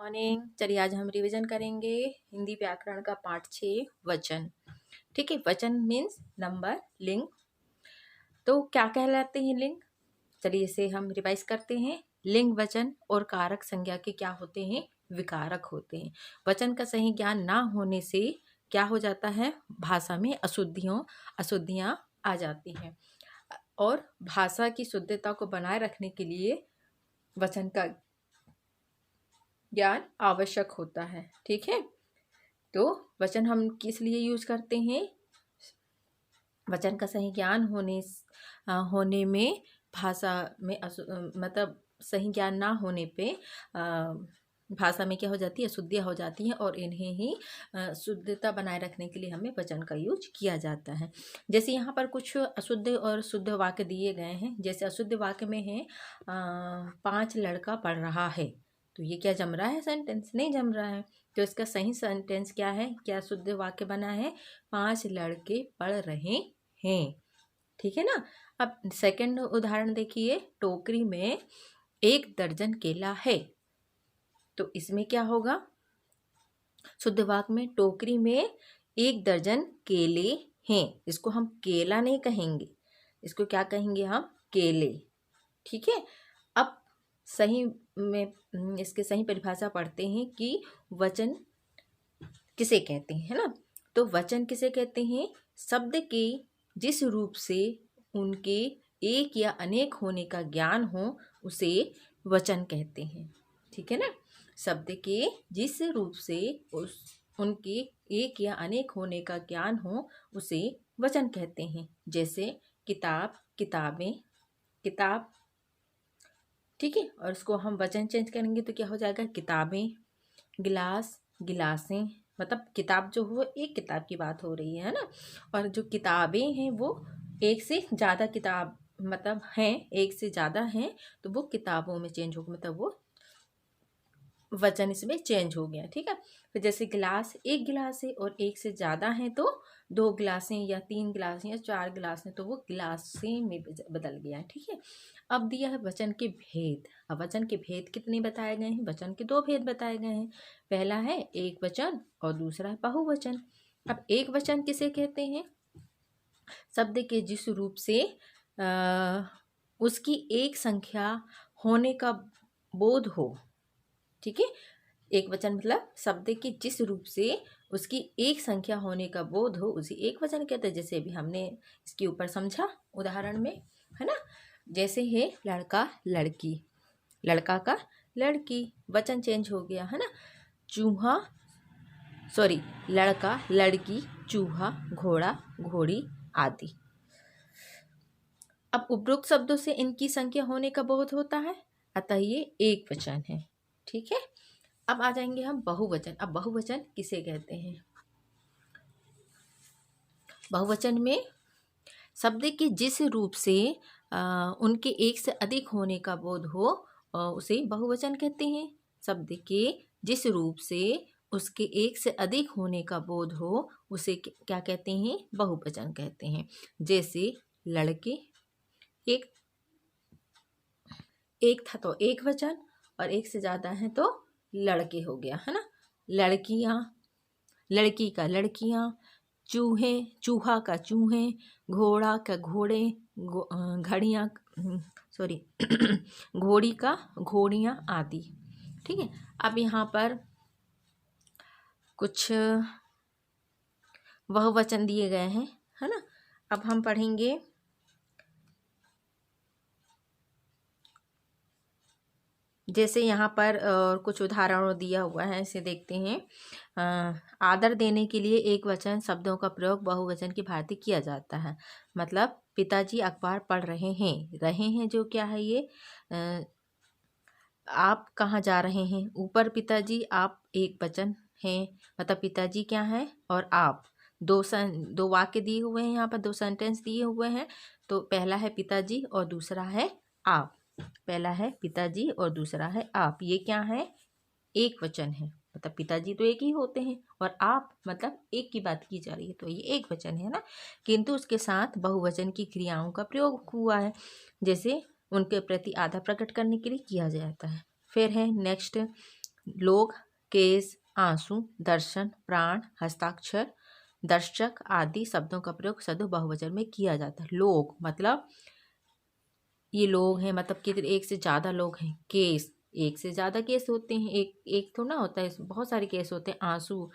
Morning. चलिए आज हम रिवीजन करेंगे हिंदी व्याकरण का पाठ 6 वचन। ठीक है, वचन मीन्स नंबर, लिंग। तो क्या कहलाते हैं लिंग? चलिए इसे हम रिवाइज करते हैं। लिंग वचन और कारक संज्ञा के क्या होते हैं? विकारक होते हैं। वचन का सही ज्ञान ना होने से क्या हो जाता है? भाषा में अशुद्धियां आ जाती हैं और भाषा की शुद्धता को बनाए रखने के लिए वचन का ज्ञान आवश्यक होता है। ठीक है, तो वचन हम किस लिए यूज करते हैं? वचन का सही ज्ञान होने में भाषा में मतलब सही ज्ञान ना होने पे भाषा में क्या हो जाती है? अशुद्धियाँ हो जाती हैं और इन्हें ही शुद्धता बनाए रखने के लिए हमें वचन का यूज किया जाता है। जैसे यहाँ पर कुछ अशुद्ध और शुद्ध वाक्य दिए गए हैं। जैसे अशुद्ध वाक्य में है 5 लड़का पढ़ रहा है, तो ये क्या जम रहा है? सेंटेंस नहीं जम रहा है। तो इसका सही सेंटेंस क्या है? क्या शुद्ध वाक्य बना है? 5 लड़के पढ़ रहे हैं। ठीक है ना। अब सेकंड उदाहरण देखिए, टोकरी में 1 दर्जन केला है, तो इसमें क्या होगा? शुद्ध वाक्य में टोकरी में 1 दर्जन केले हैं। इसको हम केला नहीं कहेंगे, इसको क्या कहेंगे हम? केले। ठीक है। अब सही में इसके सही परिभाषा पढ़ते हैं कि वचन किसे कहते हैं, है ना। तो वचन किसे कहते हैं? शब्द के जिस रूप से उनके एक या अनेक होने का ज्ञान हो उसे वचन कहते हैं। ठीक है ना। शब्द के जिस रूप से उनके एक या अनेक होने का ज्ञान हो उसे वचन कहते हैं। जैसे किताब, किताबें, किताब। ठीक है, और उसको हम वचन चेंज करेंगे तो क्या हो जाएगा? किताबें। गिलास, गिलासें। मतलब किताब जो हो, एक किताब की बात हो रही है ना। और जो किताबें हैं वो एक से ज़्यादा किताब मतलब हैं, एक से ज़्यादा हैं, तो वो किताबों में चेंज होगा, मतलब वो वचन इसमें चेंज हो गया। ठीक है। फिर जैसे गिलास, एक गिलास है और एक से ज़्यादा हैं तो 2 गिलासें या 3 गिलासें या 4 गिलासें, तो वो गिलासें में बदल गया। ठीक है। अब दिया है वचन के भेद। अब वचन के भेद कितने बताए गए हैं? वचन के 2 भेद बताए गए हैं। पहला है एक वचन और दूसरा है बहुवचन। अब एक वचन किसे कहते हैं? शब्द के जिस रूप से उसकी एक संख्या होने का बोध हो। ठीक है। एक वचन मतलब शब्द के जिस रूप से उसकी एक संख्या होने का बोध हो उसे एक वचन कहते हैं। जैसे अभी हमने इसके ऊपर समझा उदाहरण में, है ना। जैसे है लड़का, लड़की, लड़का का लड़की, वचन चेंज हो गया, है ना। चूहा, सॉरी, लड़का, लड़की, चूहा, घोड़ा, घोड़ी आदि। अब उपरोक्त शब्दों से इनकी संख्या होने का बोध होता है, अतः ये एक वचन है। ठीक है। अब आ जाएंगे हम बहुवचन। अब बहुवचन किसे कहते हैं? बहुवचन में शब्द के जिस रूप से उनके एक से अधिक होने का बोध हो उसे बहुवचन कहते हैं। शब्द के जिस रूप से उसके एक से अधिक होने का बोध हो उसे क्या कहते हैं? बहुवचन कहते हैं। जैसे लड़के, एक था तो एक वचन, और एक से ज़्यादा है तो लड़के हो गया, है ना। लड़कियाँ, लड़की का लड़कियाँ, चूहे, चूहा का चूहे, घोड़ा का घोड़े, घड़ियाँ, सॉरी घोड़ी का घोड़ियाँ आदि। ठीक है। अब यहाँ पर कुछ बहुवचन दिए गए हैं, है ना। अब हम पढ़ेंगे। जैसे यहाँ पर कुछ उदाहरण दिया हुआ है, इसे देखते हैं। आदर देने के लिए एक वचन शब्दों का प्रयोग बहुवचन की भांति किया जाता है। मतलब पिताजी अखबार पढ़ रहे हैं जो क्या है ये? आप कहाँ जा रहे हैं? ऊपर पिताजी, आप एक वचन है, मतलब पिताजी क्या है और आप, दो वाक्य दिए हुए हैं, यहाँ पर 2 सेंटेंस दिए हुए हैं। तो पहला है पिताजी और दूसरा है आप। पहला है पिताजी और दूसरा है आप। ये क्या है? एक वचन है, मतलब पिताजी तो एक ही होते हैं और आप मतलब एक की बात की जा रही है, तो ये एक वचन है ना। किंतु उसके साथ बहुवचन की क्रियाओं का प्रयोग हुआ है, जैसे उनके प्रति आदर प्रकट करने के लिए किया जाता है। फिर है नेक्स्ट, लोग, केस, आंसू, दर्शन, प्राण, हस्ताक्षर, दर्शक आदि शब्दों का प्रयोग सदैव बहुवचन में किया जाता है। लोग मतलब ये लोग हैं, मतलब कितने, एक से ज़्यादा लोग हैं। केस, एक से ज़्यादा केस होते हैं, एक एक थोड़ा ना होता है, बहुत सारे केस होते हैं। आंसू,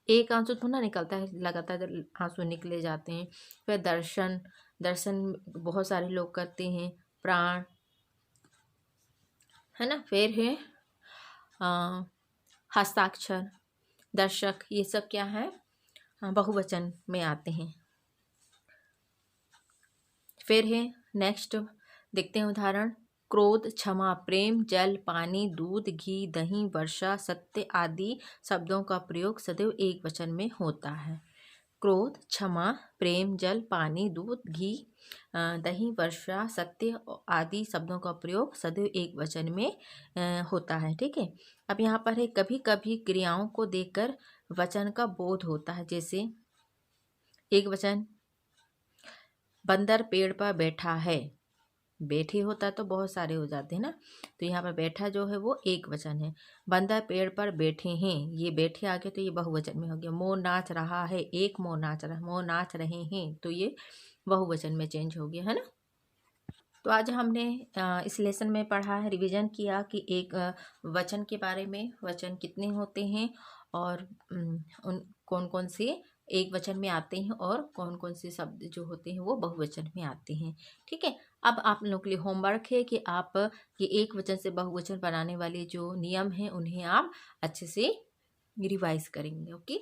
एक आंसू थोड़ा ना निकलता है, लगातार आंसू निकले जाते हैं। फिर दर्शन, दर्शन बहुत सारे लोग करते हैं। प्राण, है ना। फिर है हस्ताक्षर, दर्शक, ये सब क्या है, बहुवचन में आते हैं। फिर है नेक्स्ट, देखते हैं उदाहरण। क्रोध, क्षमा, प्रेम, जल, पानी, दूध, घी, दही, वर्षा, सत्य आदि शब्दों का प्रयोग सदैव एक वचन में होता है। क्रोध, क्षमा, प्रेम, जल, पानी, दूध, घी, दही, वर्षा, सत्य आदि शब्दों का प्रयोग सदैव एक वचन में होता है। ठीक है। अब यहाँ पर है, कभी कभी क्रियाओं को देखकर वचन का बोध होता है। जैसे एक वचन, बंदर पेड़ पर बैठा है। बैठे होता तो बहुत सारे हो जाते हैं ना, तो यहाँ पर बैठा जो है वो एक वचन है। बंदर पेड़ पर बैठे हैं, ये बैठे आ गए तो ये बहुवचन में हो गया। मोर नाच रहा है, एक मोर नाच रहा है। मोर नाच रहे हैं तो ये बहुवचन में चेंज हो गया, है ना। तो आज हमने इस लेसन में पढ़ा है, रिवीजन किया कि एक वचन के बारे में, वचन कितने होते हैं और उन कौन कौन से एक वचन में आते हैं और कौन कौन से शब्द जो होते हैं वो बहुवचन में आते हैं। ठीक है। अब आप लोगों के लिए होमवर्क है कि आप ये एक वचन से बहुवचन बनाने वाले जो नियम हैं उन्हें आप अच्छे से रिवाइज करेंगे। ओके।